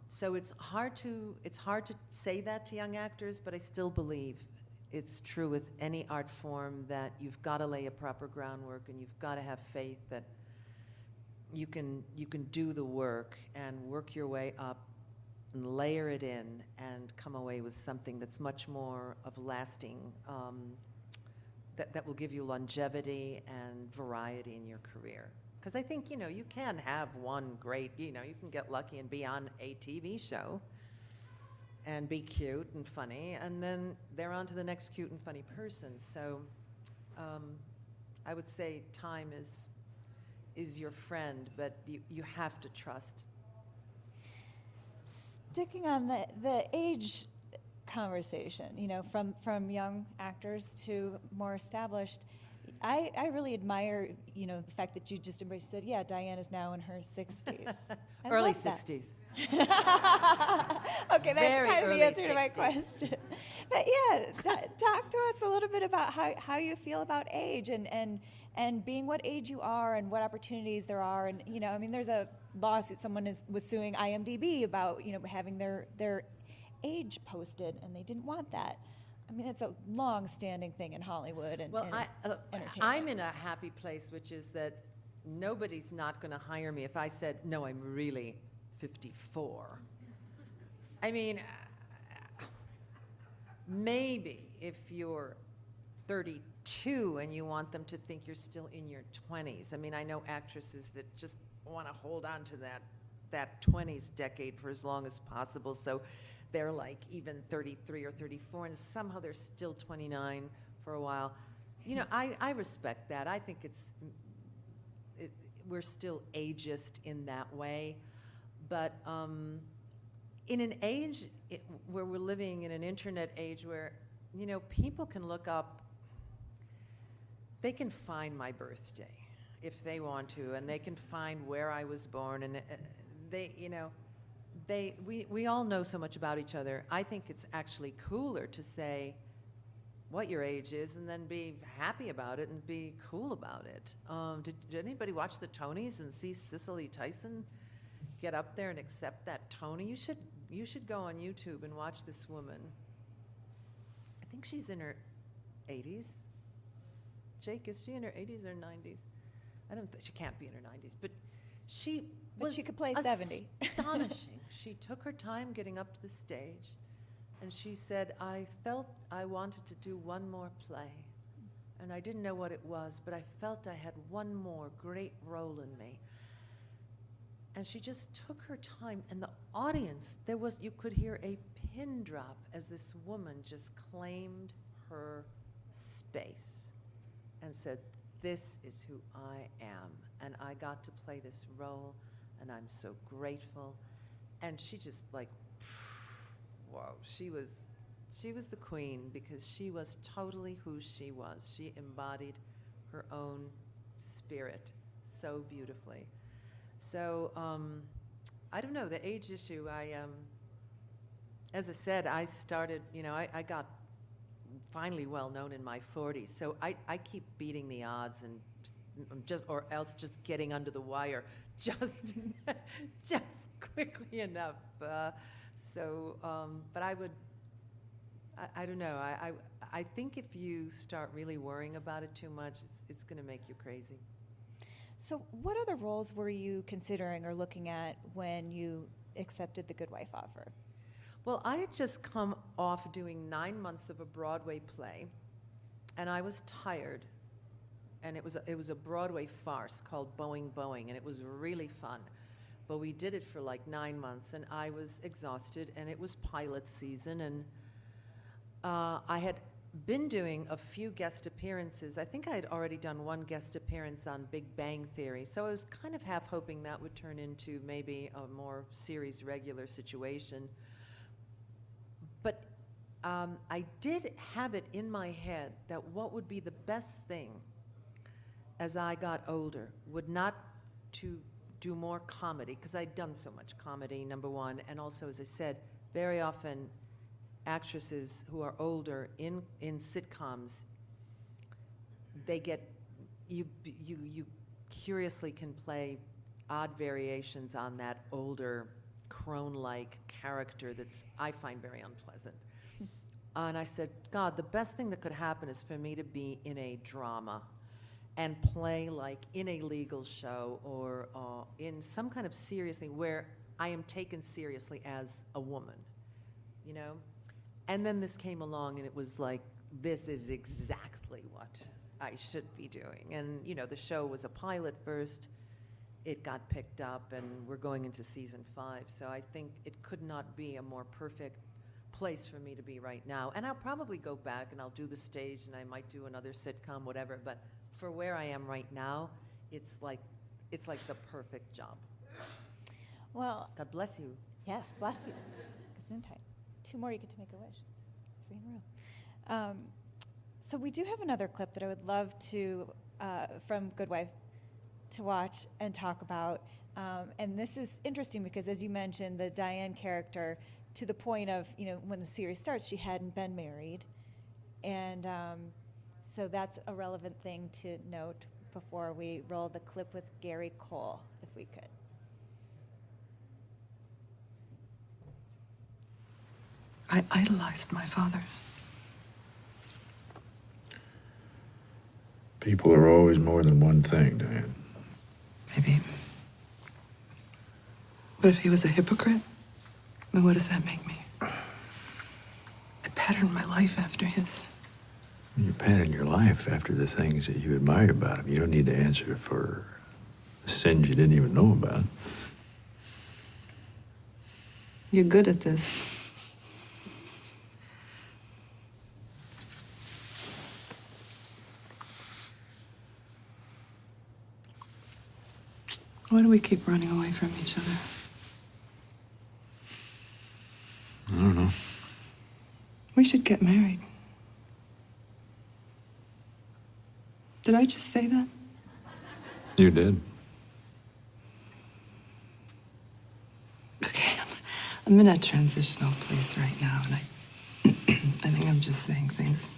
So it's hard to say that to young actors, but I still believe it's true with any art form that you've got to lay a proper groundwork, and you've got to have faith that you can do the work and work your way up and layer it in and come away with something that's much more of lasting, that will give you longevity and variety in your career. Because I think, you can have one great, you can get lucky and be on a TV show and be cute and funny, and then they're on to the next cute and funny person. So I would say time is your friend, but you have to trust. Sticking on the age conversation, from young actors to more established, I really admire, the fact that you just embraced, said, yeah, Diane is now in her 60s. Early 60s. Okay, that's Very kind of the answer 60s. to my question. But yeah, talk to us a little bit about how you feel about age and being what age you are and what opportunities there are. And, there's a lawsuit, someone was suing IMDb about, having their age posted, and they didn't want that. It's a long-standing thing in Hollywood and entertainment. I'm in a happy place, which is that nobody's not going to hire me if I said, no, I'm really 54. Maybe if you're 32 and you want them to think you're still in your 20s. I know actresses that just want to hold on to that 20s decade for as long as possible, so they're like even 33 or 34, and somehow they're still 29 for a while. I respect that. I think we're still ageist in that way. But in an age where we're living in an internet age where, people can look up, they can find my birthday if they want to, and they can find where I was born, and we all know so much about each other. I think it's actually cooler to say what your age is and then be happy about it and be cool about it. Did anybody watch the Tonys and see Cicely Tyson get up there and accept that Tony? You should go on YouTube and watch this woman. I think she's in her 80s. Jake, is she in her 80s or 90s? I don't think she can't be in her 90s, but she could play 70. Astonishing. She took her time getting up to the stage, and she said, I felt I wanted to do one more play, and I didn't know what it was, but I felt I had one more great role in me. And she just took her time, and the audience, you could hear a pin drop as this woman just claimed her space and said, this is who I am, and I got to play this role, and I'm so grateful. And she just whoa, she was the queen, because she was totally who she was. She embodied her own spirit so beautifully. So I don't know, the age issue, as I said, I started, I got finally well known in my 40s, so I keep beating the odds and or else just getting under the wire just quickly enough. But I don't know. I think if you start really worrying about it too much, it's going to make you crazy. So what other roles were you considering or looking at when you accepted the Good Wife offer? Well, I had just come off doing 9 months of a Broadway play, and I was tired. And it was a Broadway farce called Boeing, Boeing, and it was really fun. But we did it for like 9 months, and I was exhausted, and it was pilot season, and I had been doing a few guest appearances. I think I had already done one guest appearance on Big Bang Theory, so I was kind of half hoping that would turn into maybe a more series regular situation. But I did have it in my head that what would be the best thing as I got older would not to do more comedy, because I'd done so much comedy, number one, and also, as I said, very often actresses who are older in sitcoms, they get, you curiously can play odd variations on that older crone-like character that's, I find very unpleasant. And I said, God, the best thing that could happen is for me to be in a drama and play like in a legal show or in some kind of serious thing where I am taken seriously as a woman, you know? And then this came along and it was like, this is exactly what I should be doing. And, you know, the show was a pilot first, it got picked up, and we're going into season 5. So I think it could not be a more perfect place for me to be right now. And I'll probably go back and I'll do the stage and I might do another sitcom, whatever, but for where I am right now, it's like the perfect job. Well, God bless you. yes, bless you. Gesundheit. 2 more, you get to make a wish. 3 in a row. So we do have another clip that I would love to, from Good Wife, to watch and talk about. And this is interesting because, as you mentioned, the Diane character, to the point of, you know, when the series starts, she hadn't been married. And so that's a relevant thing to note before we roll the clip with Gary Cole, if we could. I idolized my father. People are always more than one thing, Diane. Maybe. But if he was a hypocrite, then what does that make me? I patterned my life after his. You pattern your life after the things that you admired about him. You don't need to answer for sins you didn't even know about. You're good at this. Why do we keep running away from each other? I don't know. We should get married. Did I just say that? You did. Okay, I'm in a transitional place right now, and I think I'm just saying things.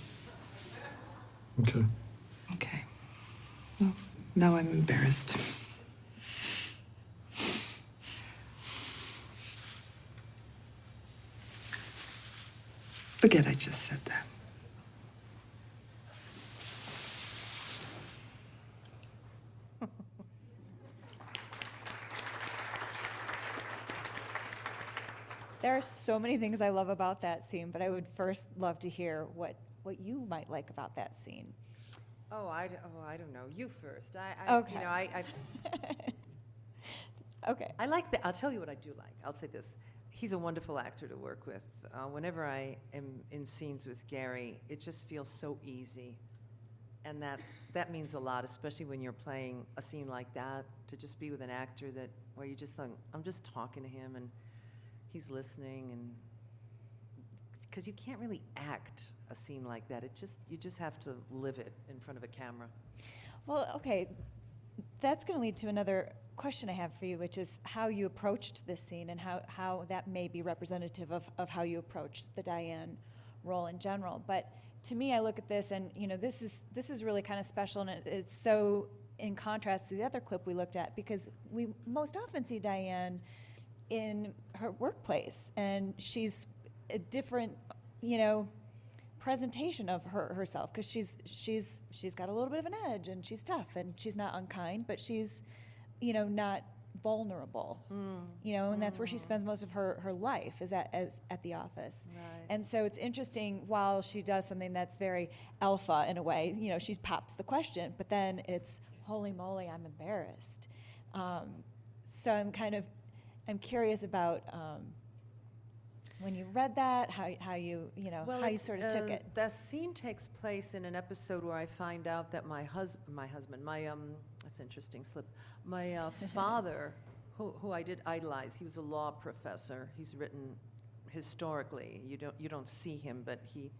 Okay. Okay. Well, now I'm embarrassed. Forget I just said that. There are so many things I love about that scene, but I would first love to hear what you might like about that scene. I don't know. You first. Okay. You know, Okay. I like I'll tell you what I do like. I'll say this. He's a wonderful actor to work with. Whenever I am in scenes with Gary, it just feels so easy. And that means a lot, especially when you're playing a scene like that, to just be with an actor where you just think, I'm just talking to him and he's listening, and because you can't really act a scene like that. You just have to live it in front of a camera. Well, okay, that's going to lead to another question I have for you, which is how you approached this scene and how that may be representative of how you approached the Diane role in general. But to me, I look at this and, you know, this is really kind of special, and it's so in contrast to the other clip we looked at, because we most often see Diane in her workplace, and she's a different, you know, presentation of herself, because she's got a little bit of an edge, and she's tough, and she's not unkind, but she's, you know, not vulnerable, you know, and that's where she spends most of her life, is at the office. Right. And so it's interesting, while she does something that's very alpha in a way, you know, she pops the question, but then it's, holy moly, I'm embarrassed. So I'm curious about when you read that, how you sort of took it. The scene takes place in an episode where I find out that my husband, that's an interesting slip. My father, who I did idolize, he was a law professor. He's written historically. You don't see him, but he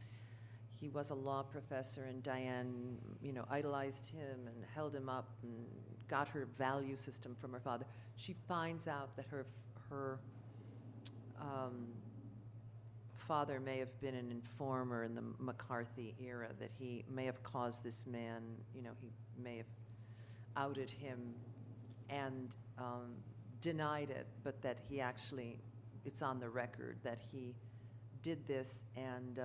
was a law professor, and Diane, you know, idolized him and held him up and got her value system from her father. She finds out that her father may have been an informer in the McCarthy era, that he may have caused this man, you know, he may have outed him and denied it, but that he actually it's on the record that he did this, and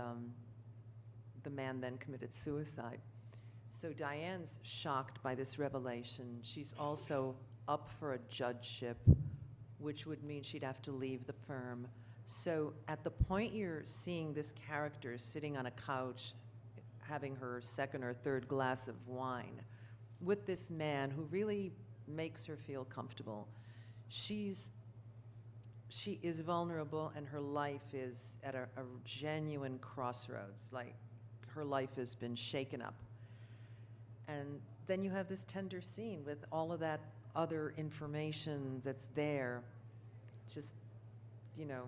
the man then committed suicide. So Diane's shocked by this revelation. She's also up for a judgeship, which would mean she'd have to leave the firm. So at the point you're seeing this character sitting on a couch, having her second or third glass of wine, with this man who really makes her feel comfortable, she is vulnerable, and her life is at a genuine crossroads. Like, her life has been shaken up. And then you have this tender scene with all of that other information that's there. Just, you know,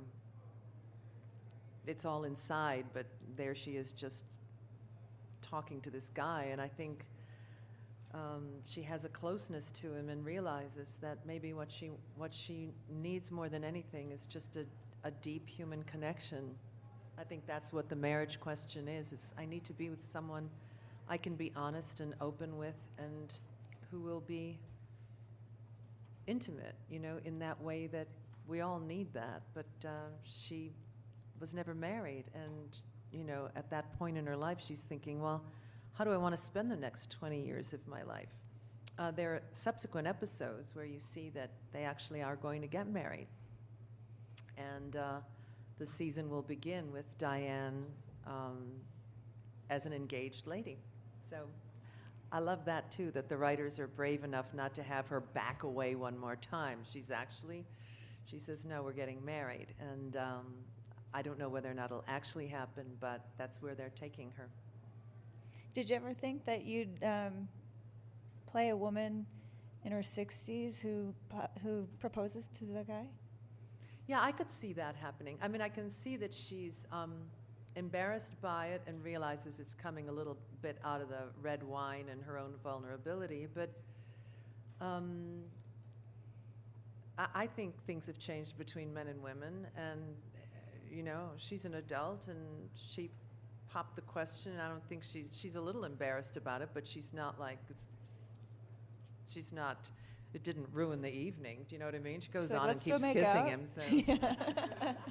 it's all inside, but there she is just talking to this guy. And I think she has a closeness to him and realizes that maybe what she needs more than anything is just a deep human connection. I think that's what the marriage question is I need to be with someone I can be honest and open with, and who will be intimate, you know, in that way that we all need that. But she was never married, and, you know, at that point in her life, she's thinking, well, how do I want to spend the next 20 years of my life? There are subsequent episodes where you see that they actually are going to get married. And the season will begin with Diane as an engaged lady. So I love that too, that the writers are brave enough not to have her back away one more time. She says, no, we're getting married. And I don't know whether or not it'll actually happen, but that's where they're taking her. Did you ever think that you'd play a woman in her 60s who proposes to the guy? Yeah, I could see that happening. I mean, I can see that she's embarrassed by it and realizes it's coming a little bit out of the red wine and her own vulnerability. But I think things have changed between men and women. And, you know, she's an adult, and she popped the question. I don't think she's a little embarrassed about it, but she's not like, it didn't ruin the evening. Do you know what I mean? She goes So on and let's still keeps make kissing out. him. So.